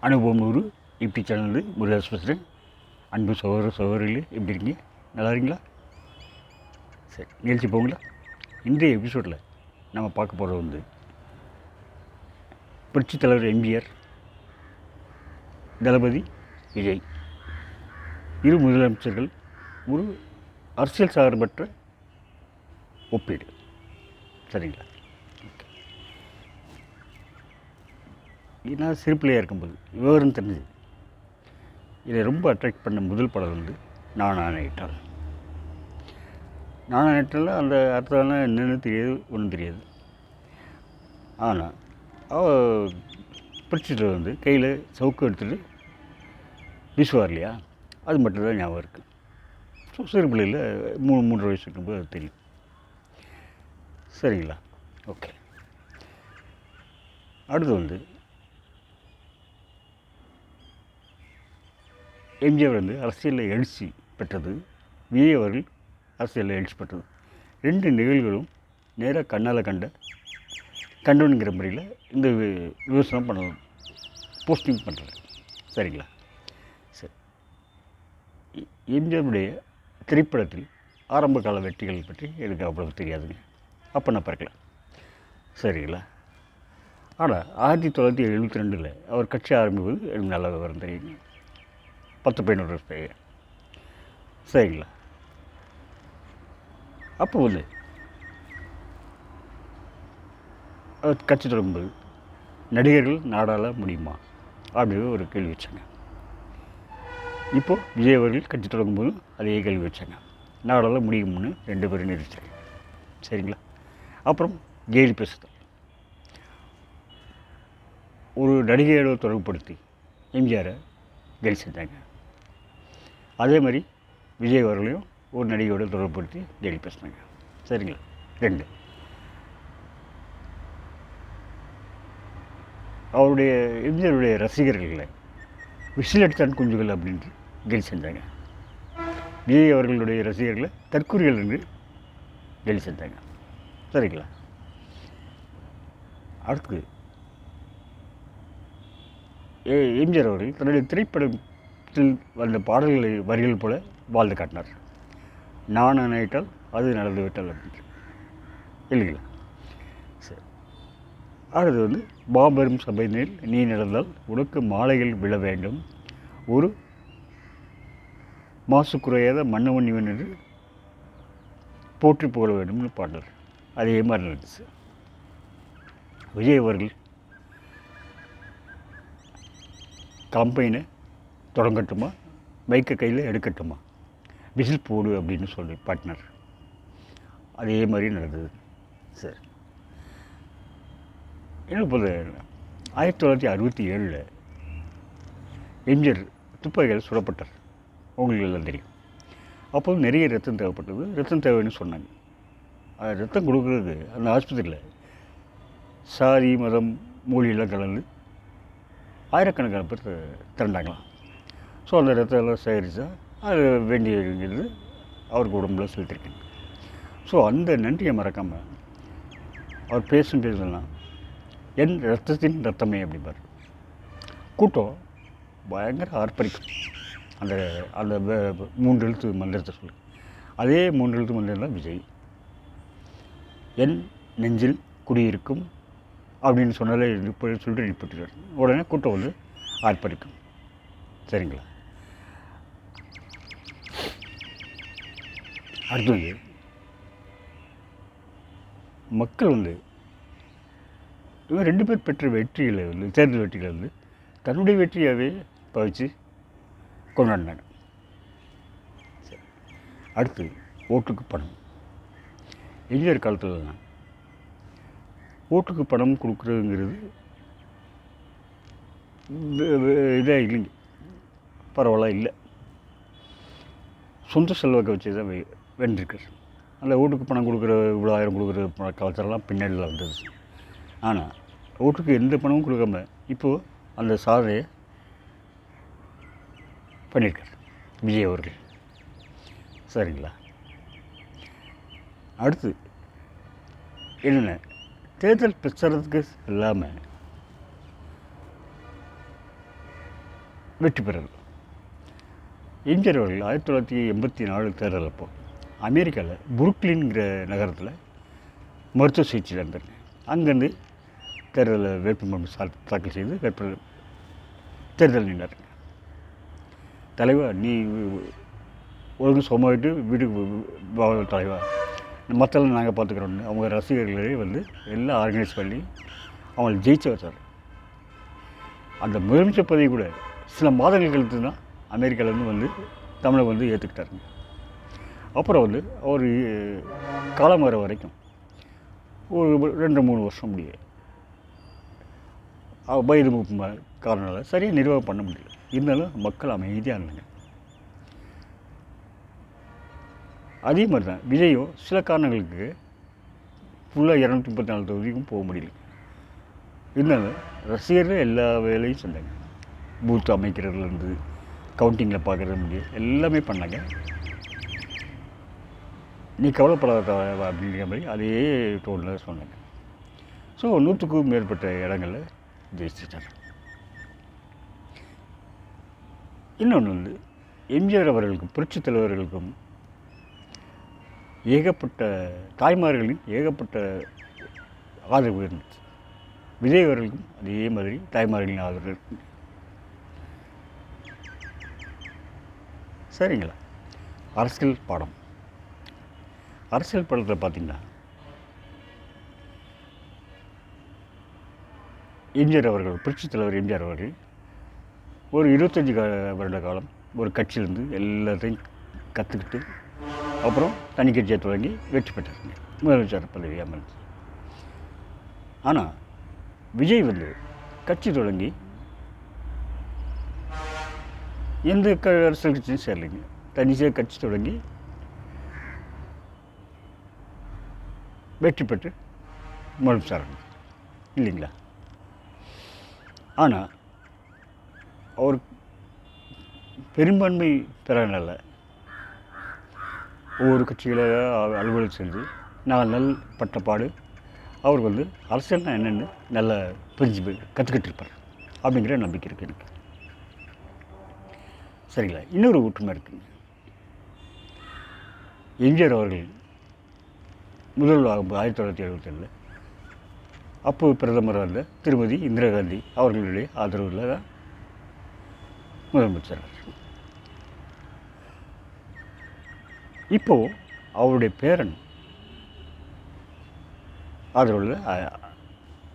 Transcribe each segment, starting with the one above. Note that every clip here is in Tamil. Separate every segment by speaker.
Speaker 1: அனுபவம் நூறு யூடியூப் சேனல் முருகாஸ் பேசுகிறேன். அன்பு சகோதர சகோதரிகளே, எப்படி இருக்கீங்க? நல்லா இருக்கீங்களா? சரி, நிகழ்ச்சி போங்களா. இன்றைய எபிசோடில் நம்ம பார்க்க போகிறது புரட்சித் தலைவர் எம்ஜிஆர், தளபதி விஜய், இரு முதலமைச்சர்கள் ஒரு அரசியல் சார்பற்ற ஒப்பீடு. சரிங்களா? நான் சிறு பிள்ளையாக இருக்கும்போது விவரம் தெரிஞ்சது இதை ரொம்ப அட்ராக்ட் பண்ண முதல் படம் நானாயிட்டால். நானாயிட்டால் அந்த அர்த்தம்லாம் என்னென்னு தெரியாது, ஒன்றும் தெரியாது. ஆனால் பிடிச்சிட்டு கையில் சவுக்கு எடுத்துகிட்டு வீசுவார் இல்லையா, அது மட்டும்தான் ஞாபகம் இருக்குது. ஸோ சிறு பிள்ளையில் 3 வயசு இருக்கும்போது அது தெரியும். சரிங்களா? ஓகே. அடுத்து எம்ஜிஆர் அரசியலில் எழுச்சி பெற்றது, விஜய் அவர்கள் அரசியலில் எழுச்சி பெற்றது. 2 நிகழ்வுகளும் நேராக கண்ணால் கண்டவனுங்கிற முறையில் இந்த விமர்சனம் பண்ணலாம், போஸ்டிங் பண்ணுறேன். சரிங்களா? சரி, எம்ஜிஆருடைய திரைப்படத்தில் ஆரம்ப கால வெற்றிகள் பற்றி எனக்கு அவ்வளவு தெரியாதுங்க. அப்போ நான் பார்க்கலாம். சரிங்களா? ஆனால் 1972 அவர் கட்சி ஆரம்பிப்பது எனக்கு நல்ல விவரம் தெரியுங்க. 10-11 வருஷம். சரிங்களா? அப்போ அவர் கட்சி தொடங்கும்போது நடிகர்கள் நாடாள முடியுமா அப்படின்னு ஒரு கேள்வி வச்சாங்க. இப்போது விஜய் அவர்கள் கட்சி தொடங்கும்போது அதே கேள்வி வச்சாங்க, நாடாள முடியும்னு 2 பேரும் நிரூபிச்சாங்க. சரிங்களா? அப்புறம் ஜெயில் பேசுதல், ஒரு நடிகையோட தொடர்புபடுத்தி எம்ஜிஆரை கேலி செஞ்சாங்க. அதே மாதிரி விஜய் அவர்களையும் ஒரு நடிகையோடு தொடர்புபடுத்தி கேலி பேசினாங்க. சரிங்களா? 2 அவருடைய எம்ஜிஆருடைய ரசிகர்களை விசில் அடித்தான் குஞ்சுகள் அப்படின்ட்டு கேலி செஞ்சாங்க. விஜய் அவர்களுடைய ரசிகர்களை தற்கூரிகள் என்று கேலி செஞ்சாங்க. சரிங்களா? அடுத்து எம்ஜிஆர் அவர்கள் தன்னுடைய திரைப்படத்தில் வந்த பாடல்களை வரிகள் போல வாழ்ந்து காட்டினார். நான் நினைத்தால் அது நடந்து விட்டால் அப்படின்ட்டு, இல்லைங்களா? சரி, அடுத்து மாபெரும் சபையினில் நீ நடந்தால் உனக்கு மாலைகள் விழ வேண்டும், ஒரு மாசு குறையாத மன்னவன் இவன் என்று போற்றி புகழ வேண்டும்னு பாடல். அதே மாதிரி நடந்துச்சு. விஜய் அவர்கள் கம்பெயினை தொடங்கட்டுமா, பைக்கை கையில் எடுக்கட்டுமா, விசில் போடு அப்படின்னு சொல்லி பாட்டினார். அதே மாதிரி நடந்தது. சரி, என்ன போது 1967 எம்ஜிஆர் துப்பாக்கியால் சுடப்பட்டார். உங்களுக்கு எல்லாம் தெரியும். அப்போது நிறைய ரத்தம் தேவைப்பட்டது. ரத்தம் தேவைன்னு சொன்னாங்க. அது ரத்தம் கொடுக்குறது அந்த ஆஸ்பத்திரியில் சாதி மதம் மொழியெல்லாம் கலந்து ஆயிரக்கணக்கான பேர் திரண்டாங்களாம். ஸோ அந்த ரத்தம் சேகரித்தா அது வேண்டியது அவருக்கு உடம்புல செலுத்திருக்கேன். ஸோ அந்த நன்றியை மறக்காமல் அவர் பேசலாம், என் ரத்தத்தின் ரத்தமே அப்படிப்பார். கூட்டம் பயங்கர ஆர்ப்பரிக்கும். அந்த அந்த 3 எழுத்து மந்திரத்தை சொல்லி, அதே 3 எழுத்து மந்திரம் தான் விஜய். என் நெஞ்சில் குடியிருக்கும் அப்படின்னு சொன்னாலே சொல்லிட்டு நிற்பட்டுறார். உடனே கூட்டம் ஆர்ப்பரிக்கும். சரிங்களா? அடுத்து மக்கள் இவங்க 2 பேர் பெற்ற வெற்றிகளை தேர்தல் வெற்றிகளை தன்னுடைய வெற்றியாகவே பவிச்சு கொண்டாடினாங்க. சரி, அடுத்து ஓட்டுக்கு பணம். எம்ஜிஆர் காலத்தில் தான் ஓட்டுக்கு பணம் கொடுக்குறதுங்கிறது இதாக இல்லைங்க, பரவாயில்ல இல்லை. சொந்த செல்வாக்கை வச்சு தான் வென்றிருக்கார். அந்த ஓட்டுக்கு பணம் கொடுக்குற, இவ்வளோ 1000 கொடுக்குற காலத்திலலாம் பின்னாடியில் வந்தது. ஆனால் ஓட்டுக்கு எந்த பணமும் கொடுக்காம இப்போது அந்த சாதனையை பண்ணியிருக்கார் விஜய் அவர்கள். சரிங்களா? அடுத்து என்னென்ன, தேர்தல் பிரச்சாரத்துக்கு இல்லாமல் வெற்றி பெறது. எம்ஜிஆர் அவர்கள் 1984 தேர்தல் அப்போ அமெரிக்காவில் புருக்லின்கிற நகரத்தில் மருத்துவ சிகிச்சையில் இருந்தார். அங்கேருந்து தேர்தலில் வேட்புமனு தாக்கல் செய்து தேர்தல் நின்றார். தலைவா, நீ ஒழுங்கு சும்மாவிட்டு வீட்டுக்கு தலைவா, மற்றெல்லாம் நாங்கள் பார்த்துக்குறோன்னு அவங்க ரசிகர்களே எல்லாம் ஆர்கனைஸ் பண்ணி அவங்களை ஜெயிச்சு வச்சார். அந்த முதலமைச்சர் பதவி கூட சில மாதங்கள் கழித்து தான் அமெரிக்காவிலேருந்து தமிழை ஏற்றுக்கிட்டாருங்க. அப்புறம் அவர் காலம் வர வரைக்கும் ஒரு 2-3 வருஷம் முடியும் வயது காரணனால சரியாக நிர்வாகம் பண்ண முடியல. இருந்தாலும் மக்கள் அமைதியாக இருந்தாங்க. அதே மாதிரி தான் விஜயோ சில காரணங்களுக்கு ஃபுல்லாக 234 தொகுதிக்கும் போக முடியல. இருந்தாலும் ரசிகர்கள் எல்லா வேலையும் செஞ்சாங்க. பூத் அமைக்கிறதுலேருந்து கவுண்டிங்கில் பார்க்குறது முடியும் எல்லாமே பண்ணாங்க. நீ கவலைப்படாத அப்படிங்கிற மாதிரி அதே டோனில் சொன்னாங்க. ஸோ 100க்கும் மேற்பட்ட இடங்களில் ஜெயிச்சிட்டார். இன்னொன்று எம்ஜிஆர் அவர்களுக்கும் புரட்சித் தலைவர்களுக்கும் ஏகப்பட்ட தாய்மார்களின் ஏகப்பட்ட ஆதரவு இருந்துச்சு. விஜய் அவர்களுக்கும் அதே மாதிரி தாய்மார்களின் ஆதரவு இருக்கு. சரிங்களா? அரசியல் பாடம். அரசியல் படத்தில் பார்த்திங்கன்னா எம்ஜிஆர் அவர்கள் புரட்சித் தலைவர் எம்ஜிஆர் அவர்கள் ஒரு 25 வருட காலம் ஒரு கட்சியிலேருந்து எல்லாத்தையும் கற்றுக்கிட்டு அப்புறம் தனி கட்சியை தொடங்கி வெற்றி பெற்றாருங்க, முதலமைச்சர் பதவி அமர்ந்து. ஆனால் விஜய் கட்சி தொடங்கி எந்த அரசியல் கட்சியும் சேரலைங்க. தனியாக கட்சி தொடங்கி வெற்றி பெற்று முதலமைச்சர் இல்லைங்களா? ஆனால் அவர் பெரும்பான்மை பெறனால ஒவ்வொரு கட்சிகளை அலுவலகம் செஞ்சு நாள் பட்டப்பாடு அவர் அரசியல்னா என்னென்னு நல்லா புரிஞ்சு கற்றுக்கிட்டு இருப்பார் அப்படிங்கிற நம்பிக்கை இருக்குது எனக்கு. சரிங்களா? இன்னொரு ஒற்றுமை இருக்குங்க. எம்ஜிஆர் அவர்கள் முதல் 1977 அப்போ பிரதமராக இருந்த திருமதி இந்திரா காந்தி அவர்களுடைய ஆதரவில் தான் முதலமைச்சர். இப்போது அவருடைய பேரன் ஆதரவில்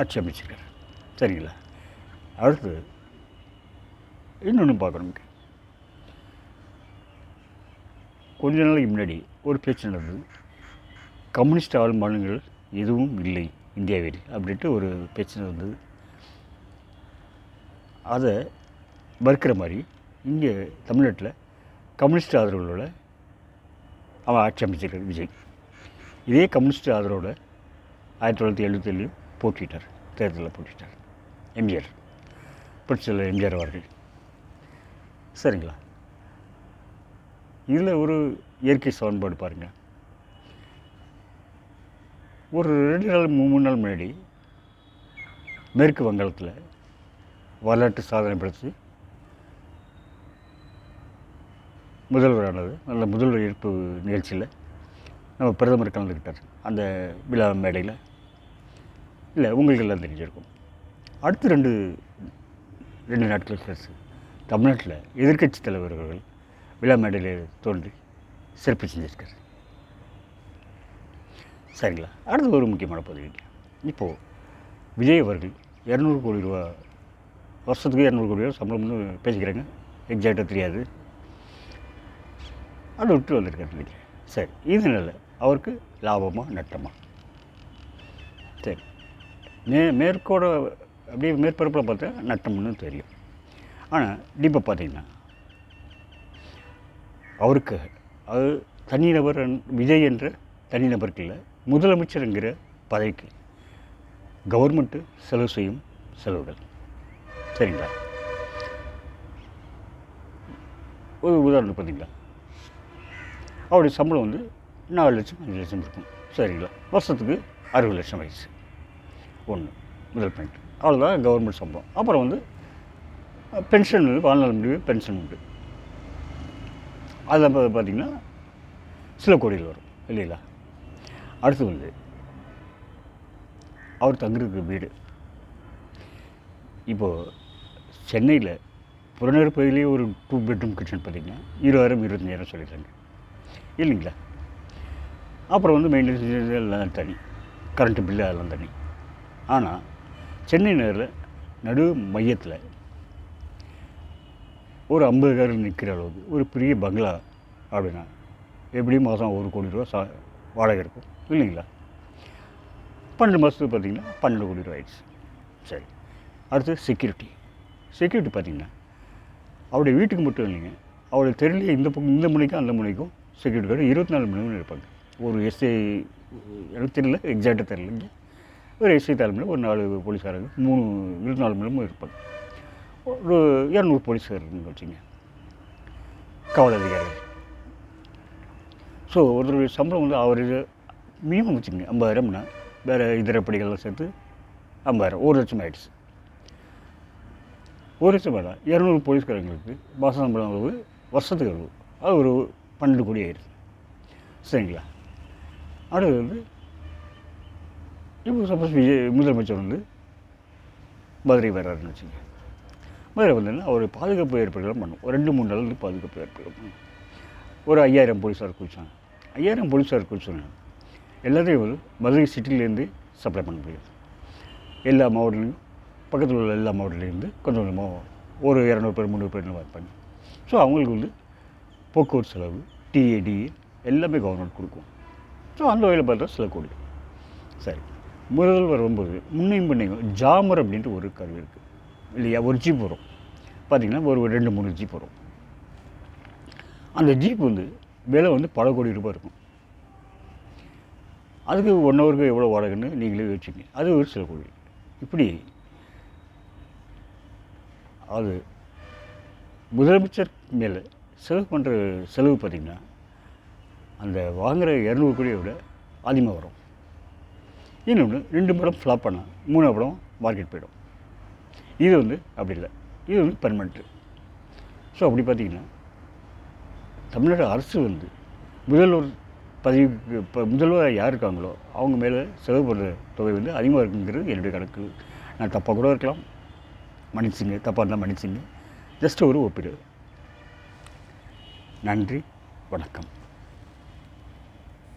Speaker 1: ஆட்சி அமைச்சிருக்கார். சரிங்களா? அடுத்து இன்னொன்று பார்க்கணுங்க. கொஞ்ச நாளைக்கு முன்னாடி ஒரு பேச்சு நடந்தது. கம்யூனிஸ்ட் ஆளும் மாநிலங்கள் எதுவும் இல்லை இந்தியாவில் அப்படின்ட்டு ஒரு பேச்சு நடந்தது. அதை மறுக்கிற மாதிரி இங்கே தமிழ்நாட்டில் கம்யூனிஸ்ட் ஆதரவுகளோட அவன் ஆட்சி அமைச்சிருக்கார் விஜய். இதே கம்யூனிஸ்ட் ஆதரவோட 1977 போட்டிட்டார், தேர்தலில் போட்டிட்டார் எம்ஜிஆர், புரட்சியாளர் எம்ஜிஆர் அவர்கள். சரிங்களா? இதில் ஒரு இயற்கை சமன்பாடு பாருங்கள். ஒரு 2 நாள் 3 நாள் முன்னாடி மேற்கு வங்காளத்தில் வரலாற்று சாதனை படைத்து முதல்வரானது. நல்ல முதல்வர் ஈர்ப்பு நிகழ்ச்சியில் நம்ம பிரதமர் கலந்துக்கிட்டார் அந்த விழா மேடையில். இல்லை, உங்களுக்கு எல்லாம் தெரிஞ்சிருக்கும். அடுத்து 2 நாட்கள் கழிச்சு தமிழ்நாட்டில் எதிர்க்கட்சி தலைவர்கள் விழா மேடையில் தோன்றி சிறப்பு செஞ்சிருக்கார். சரிங்களா? அடுத்து ஒரு முக்கியமான பதவி. இப்போது விஜய் அவர்கள் 200 கோடி ரூபா வருஷத்துக்கு 200 கோடி ரூபா சம்பளம்னு பேசிக்கிறாங்க, எக்ஸாக்டாக தெரியாது. அதை விட்டு வந்திருக்காரு இல்லைங்க. சரி, இதனால் அவருக்கு லாபமாக நட்டமாக? சரி, மேற்கோட அப்படியே மேற்பரப்பில் பார்த்தா நட்டம்னு தெரியும். ஆனால் இப்போ பார்த்திங்கன்னா அவருக்கு அது தனிநபர் விஜய் என்ற தனிநபருக்கு இல்லை, முதலமைச்சருங்கிற பதவிக்கு கவர்மெண்ட்டு செலவு செய்யும் செலவுகள். சரிங்களா? ஒரு உதாரணம் பார்த்தீங்களா, அவருடைய சம்பளம் 4 லட்சம் 5 லட்சம் இருக்கும். சரிங்களா? வருஷத்துக்கு 60 லட்சம் வயசு. ஒன்று முதல் பாயிண்ட். அவ்வளோதான் கவர்மெண்ட் சம்பளம். அப்புறம் பென்ஷன் வந்து வாழ்நாள் முடிவு பென்ஷன் உண்டு. அதில் பார்த்திங்கன்னா சில கோடிகள் வரும் இல்லைங்களா. அடுத்து வந்து அவர் தங்குறதுக்கு வீடு. இப்போது சென்னையில் புறநகர் பகுதியிலேயே ஒரு 2 பெட்ரூம் கிச்சன் பார்த்திங்கன்னா 20,000 25,000 சொல்லிடுறாங்க இல்லைங்களா. அப்புறம் வந்து மெயின்டெனன்ஸ் எல்லாம் தனி, கரண்ட்டு பில்லு அதெல்லாம் தனி. ஆனால் சென்னை நகரில் நடு மையத்தில் ஒரு 50 காரில் நிற்கிற அளவுக்கு ஒரு பெரிய பங்களா அப்படின்னா எப்படியும் மாதம் 1 கோடி ரூபா வாடகை இருக்கும் இல்லைங்களா. 12 மாதத்துக்கு பார்த்திங்கன்னா 12 கோடி ரூபா ஆயிடுச்சு. சரி, அடுத்து செக்யூரிட்டி பார்த்திங்கன்னா அவருடைய வீட்டுக்கு மட்டும் இல்லைங்க, அவருடைய தெருவிலே இந்த முனைக்கும் அந்த முனைக்கும் செக்யூரிட்டி கார்டு 24 மணி நேரம் இருப்பாங்க. ஒரு எஸ்ஐ எனக்கு தெரியல, எக்ஸாக்டாக தெரியலைங்க, ஒரு எஸ்ஐ தலைமையில் ஒரு 4 போலீஸ்காரங்க 24 மணி நேரமும் இருப்பாங்க. ஒரு 200 போலீஸ்காரங்க வச்சுங்க, காவல் அதிகாரிகள். ஸோ ஒருத்தருடைய சம்பளம் வந்து அவர் மினிமம் வச்சுங்க 50,000னா வேறு இதர படிகள்லாம் சேர்த்து 50,000, 1,00,000 ஆகிடுச்சு. 1,00,000 வேலை 200 போலீஸ்காரங்களுக்கு மாத சம்பளம் அளவு வருஷத்துக்கு அளவு அது ஒரு 12 கோடி ஆயிடுச்சு சரிங்களா. அடுத்து வந்து இப்போ சப்போஸ் முதலமைச்சர் வந்து மதுரை வர்றாருன்னு வச்சுங்க. மதுரை வந்தோன்னா அவர் பாதுகாப்பு ஏற்பாடுகள் பண்ணும். ஒரு 2-3 நாள் வந்து பாதுகாப்பு ஏற்பாடு பண்ணும். ஒரு 5,000 போலீஸார் குளிச்சாங்க. 5,000 போலீஸார் குளிச்சோன்னா எல்லாத்தையும் வந்து மதுரை சிட்டிலேருந்து சப்ளை பண்ண முடியாது. எல்லா மாவட்டத்துலையும் பக்கத்தில் உள்ள எல்லா மாவட்டத்துலேருந்து கொஞ்சம் கொஞ்சமாக ஒரு 200 பேர் 300 பேர்னு வைப்பாங்க. ஸோ அவங்களுக்கு வந்து போக்குவரத்து செலவு, டிஏடி எல்லாமே கவர்மெண்ட் கொடுக்கும். ஸோ அந்த வகையில் பார்த்தா சில கோடி. சரி, முதல்வர் வரும்போது முன்னையும் பின்னையும் ஜாமர் அப்படின்ட்டு ஒரு கருவி இருக்குது இல்லையா. ஒரு ஜீப் வரும் பார்த்திங்கன்னா, ஒரு 2-3 ஜீப் வரும். அந்த ஜீப் வந்து விலை வந்து பல கோடி ரூபாய் இருக்கும். அதுக்கு 1 ஹவருக்கு எவ்வளோ வாடகைன்னு நீங்களே வச்சுக்கங்க, அது ஒரு சில கோடி. இப்படி அது முதலமைச்சர் மேலே செலவு பண்ணுற செலவு பார்த்திங்கன்னா அந்த வாங்குகிற 200 கோடியை விட அதிகமாக வரும். இன்னொன்று 2 படம் ஃப்ளாப் பண்ணால் 3 படம் மார்க்கெட் போயிடும். இது வந்து அப்படி இல்லை, இது வந்து பெர்மனெண்ட்டு. ஸோ அப்படி பார்த்திங்கன்னா தமிழ்நாடு அரசு வந்து முதல்வர் பதவிக்கு இப்போ முதல்வர் யார் இருக்காங்களோ அவங்க மேலே செலவு பண்ணுற தொகை வந்து அதிகமாக இருக்குங்கிறது என்னுடைய கணக்கு. நான் தப்பாக கூட இருக்கலாம், மன்னிச்சுங்க, தப்பாக இருந்தால் மன்னிச்சுங்க. ஜஸ்ட் ஒரு ஒப்பீடு. நன்றி, வணக்கம்.